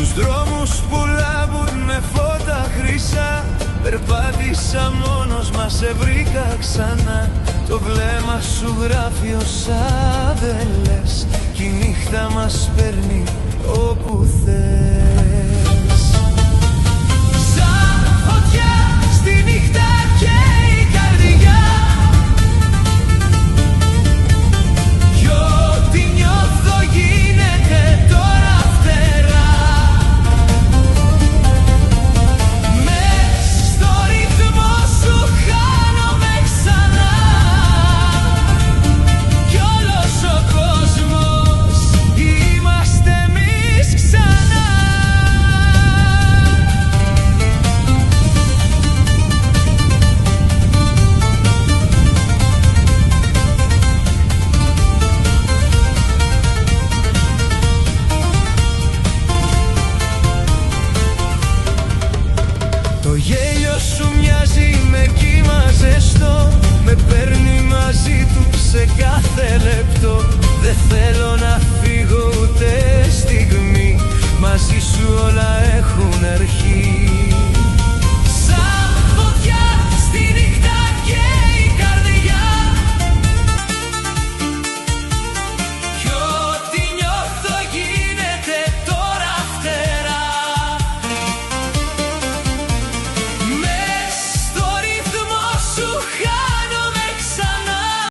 στους δρόμους που λάμπουν με φώτα χρυσά. Περπάτησα μόνος μα, σε βρήκα ξανά. Το βλέμμα σου γράφει όσα δεν λες, κι η νύχτα μας παίρνει όπου θες. Σαν φωτιά στη νύχτα καίει η καρδιά, κι ό,τι νιώθω γίνεται τώρα φτερά. Μες στο ρυθμό σου χάνομαι ξανά, κι όλος ο κόσμος είμαστε εμείς ξανά. Το γέλιο σου μια